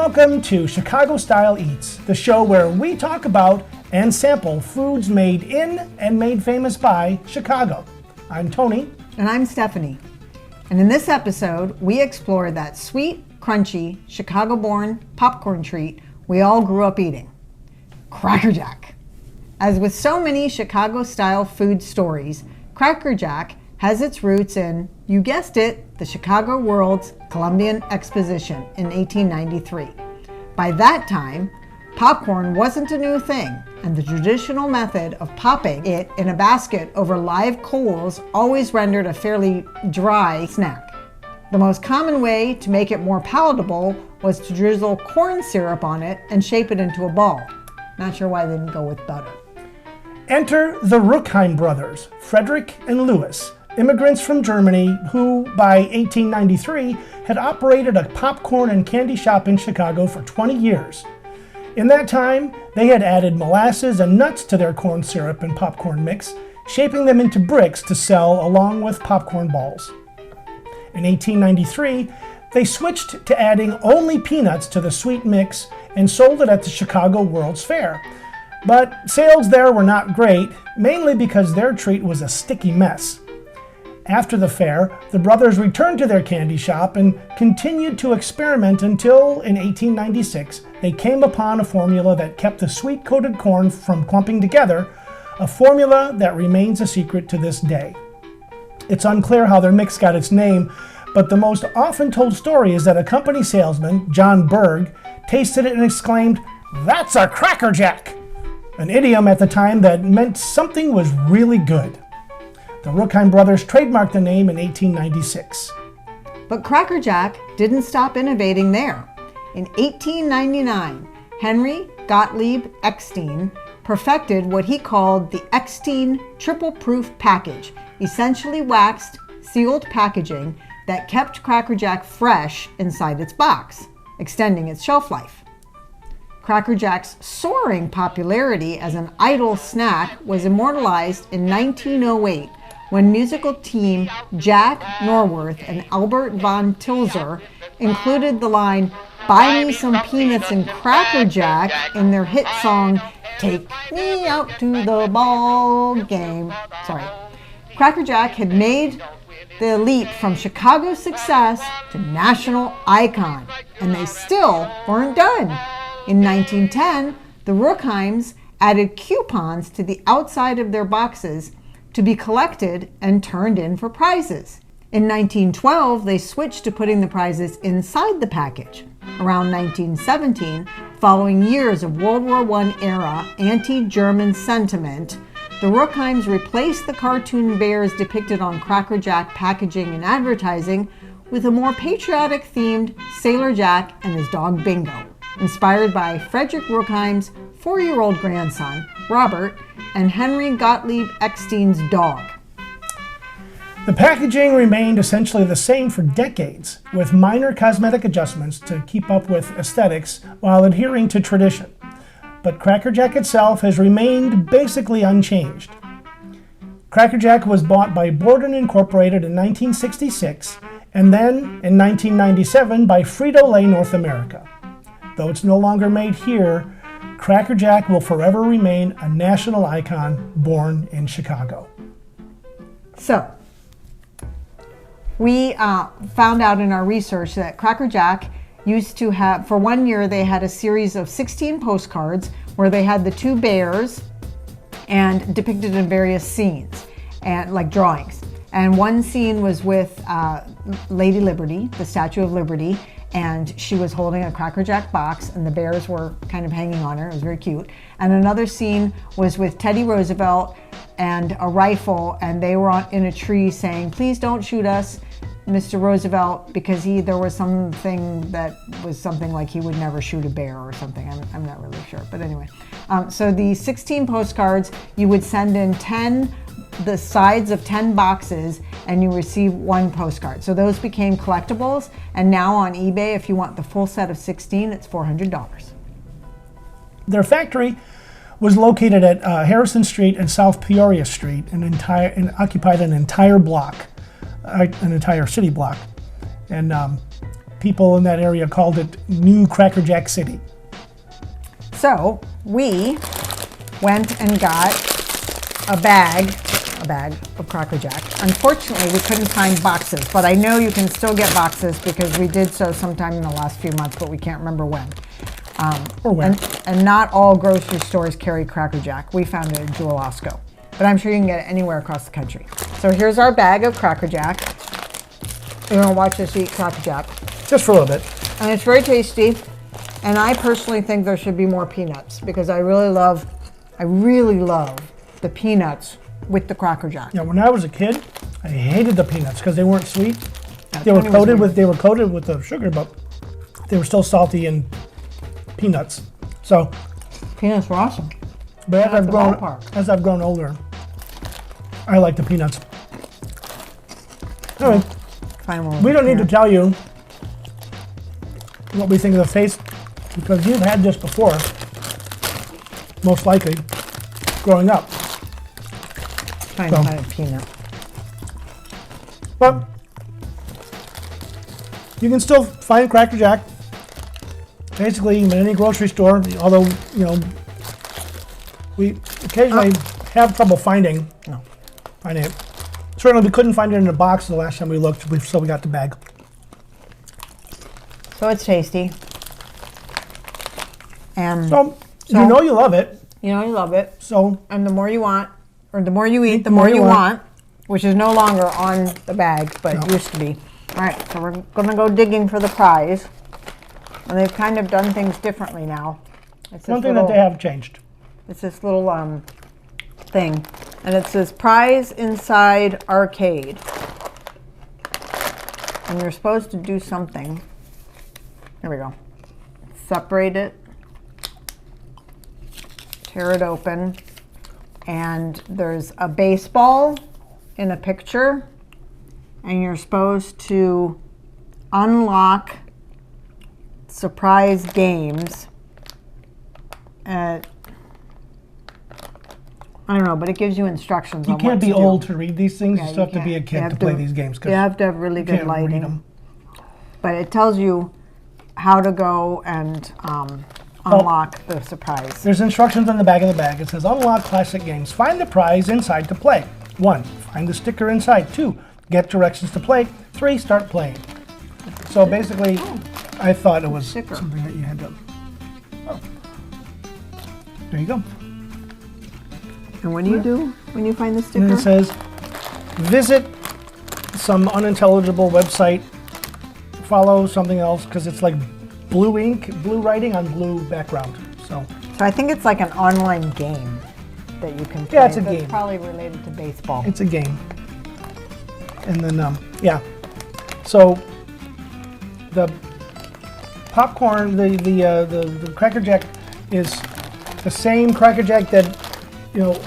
Welcome to Chicago Style Eats, the show where we talk about and sample foods made in and made famous by Chicago. I'm Tony. And I'm Stephanie. And in this episode, we explore that sweet, crunchy, Chicago-born popcorn treat we all grew up eating, Cracker Jack. As with so many Chicago-style food stories, Cracker Jack has its roots in, you guessed it, the Chicago World's Columbian Exposition in 1893. By that time, popcorn wasn't a new thing, and the traditional method of popping it in a basket over live coals always rendered a fairly dry snack. The most common way to make it more palatable was to drizzle corn syrup on it and shape it into a ball. Not sure why they didn't go with butter. Enter the Rueckheim brothers, Frederick and Louis, immigrants from Germany who, by 1893, had operated a popcorn and candy shop in Chicago for 20 years. In that time, they had added molasses and nuts to their corn syrup and popcorn mix, shaping them into bricks to sell along with popcorn balls. In 1893, they switched to adding only peanuts to the sweet mix and sold it at the Chicago World's Fair. But sales there were not great, mainly because their treat was a sticky mess. After the fair, the brothers returned to their candy shop and continued to experiment until, in 1896, they came upon a formula that kept the sweet-coated corn from clumping together, a formula that remains a secret to this day. It's unclear how their mix got its name, but the most often told story is that a company salesman, John Berg, tasted it and exclaimed, "That's a Cracker Jack!" an idiom at the time that meant something was really good. The Rueckheim brothers trademarked the name in 1896. But Cracker Jack didn't stop innovating there. In 1899, Henry Gottlieb Eckstein perfected what he called the Eckstein Triple Proof Package, essentially waxed, sealed packaging that kept Cracker Jack fresh inside its box, extending its shelf life. Cracker Jack's soaring popularity as an idle snack was immortalized in 1908 when musical team Jack Norworth and Albert von Tilzer included the line, "Buy me some peanuts and Cracker Jack" in their hit song, "Take Me Out to the Ball Game." Cracker Jack had made the leap from Chicago success to national icon, and they still weren't done. In 1910, the Rueckheims added coupons to the outside of their boxes to be collected and turned in for prizes. In 1912, they switched to putting the prizes inside the package. Around 1917, following years of World War I era anti-German sentiment, the Rueckheims replaced the cartoon bears depicted on Cracker Jack packaging and advertising with a more patriotic-themed Sailor Jack and his dog Bingo, inspired by Frederick Rueckheim's 4-year-old grandson, Robert, and Henry Gottlieb Eckstein's dog. The packaging remained essentially the same for decades, with minor cosmetic adjustments to keep up with aesthetics while adhering to tradition. But Cracker Jack itself has remained basically unchanged. Cracker Jack was bought by Borden Incorporated in 1966, and then in 1997 by Frito-Lay North America. Though it's no longer made here, Cracker Jack will forever remain a national icon born in Chicago. So, we found out in our research that Cracker Jack used to have, for 1 year, they had a series of 16 postcards where they had the two bears and depicted in various scenes, and like drawings. And one scene was with Lady Liberty, the Statue of Liberty, and she was holding a Cracker Jack box and the bears were kind of hanging on her. It was very cute. And another scene was with Teddy Roosevelt and a rifle, and they were in a tree saying, "Please don't shoot us, Mr. Roosevelt," because there was something that was something like he would never shoot a bear or something. I'm not really sure, but anyway. So the 16 postcards, you would send in the sides of 10 boxes and you receive one postcard. So those became collectibles, and now on eBay, if you want the full set of 16, it's $400. Their factory was located at Harrison Street and South Peoria Street and occupied an entire block, an entire city block. And people in that area called it New Cracker Jack City. So we went and got a bag of Cracker Jack. Unfortunately, we couldn't find boxes, but I know you can still get boxes because we did so sometime in the last few months, but we can't remember when. Or when. And not all grocery stores carry Cracker Jack. We found it at Jewel Osco, but I'm sure you can get it anywhere across the country. So here's our bag of Cracker Jack. You're gonna watch us eat Cracker Jack. Just for a little bit. And it's very tasty. And I personally think there should be more peanuts because I really love the peanuts with the Cracker Jack. Yeah, when I was a kid, I hated the peanuts because they weren't sweet. That's They were when it was coated with the sugar, but they were still salty and peanuts. So, Peanuts were awesome. but That's the ballpark. as I've grown older, I like the peanuts. Anyway, Fine one with we the don't need to peanut. tell you what we think of the taste because you've had this before, most likely, growing up. Fine so. kind of peanut. But you can still find Cracker Jack basically in any grocery store, although, we occasionally have trouble finding it. Certainly we couldn't find it in a box the last time we looked, so we got the bag. So it's tasty. And So you know you love it. you love it. So And the more you want, or the more you eat, the more you want, which is no longer on the bag, but it used to be. All right, so we're gonna go digging for the prize. And they've kind of done things differently now. It's one thing that they have changed. It's this little thing, and it says prize inside arcade. And you're supposed to do something. Here we go. Separate it, tear it open, and there's a baseball in a picture, and you're supposed to unlock surprise games at, I don't know, but it gives you instructions You on can't what be to do. old to read these things. Yeah, you still have to be a you kid have to play these games. 'Cause you have to have really you good can't read lighting. them. But it tells you how to go and unlock the surprise. There's instructions on the back of the bag. It says unlock classic games. Find the prize inside to play. 1. Find the sticker inside. 2. Get directions to play. 3. Start playing. So basically, I thought it was Sticker. something that you had to. Oh. There you go. And what do you do when you find the And sticker? then it says visit some unintelligible website. Follow something else because it's like blue ink, blue writing on blue background. So So I think it's like an online game that you can play. Yeah, it's a That's game. probably related to baseball. it's a game. And then so the popcorn, the Cracker Jack is the same Cracker Jack that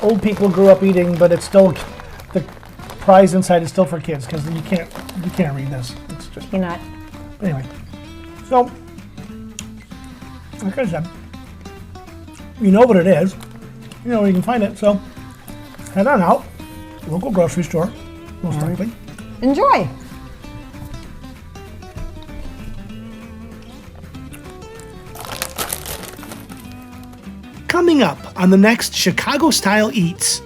old people grew up eating, but it's still the prize inside is still for kids because you can't read this. It's just Peanut. anyway. So like I said, you know what it is. You know where you can find it. So head on out, local grocery store, most likely. Enjoy. Coming up on the next Chicago Style Eats.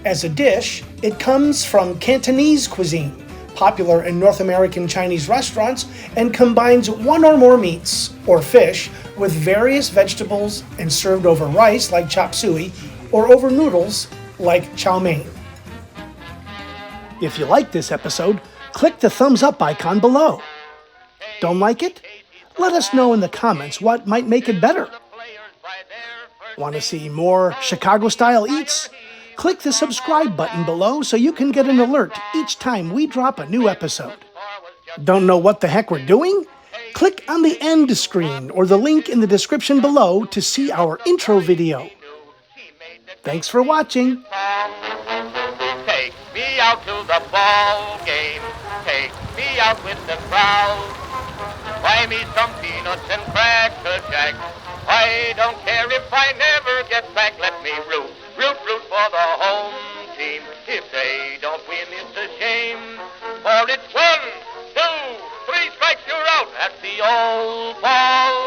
As a dish, it comes from Cantonese cuisine, popular in North American Chinese restaurants, and combines one or more meats or fish with various vegetables and served over rice like chop suey or over noodles like chow mein. If you like this episode, click the thumbs up icon below. Don't like it? Let us know in the comments what might make it better. Want to see more Chicago Style Eats? Click the subscribe button below so you can get an alert each time we drop a new episode. Don't know what the heck we're doing? Click on the end screen or the link in the description below to see our intro video. Thanks for watching. Take me out to the ball game. Take me out with the crowd. Buy me some peanuts and Cracker Jack. I don't care if I never get back. Let me root for the home team. If they don't win, it's a shame. For it's 1, 2, 3 strikes, you're out. at the old ball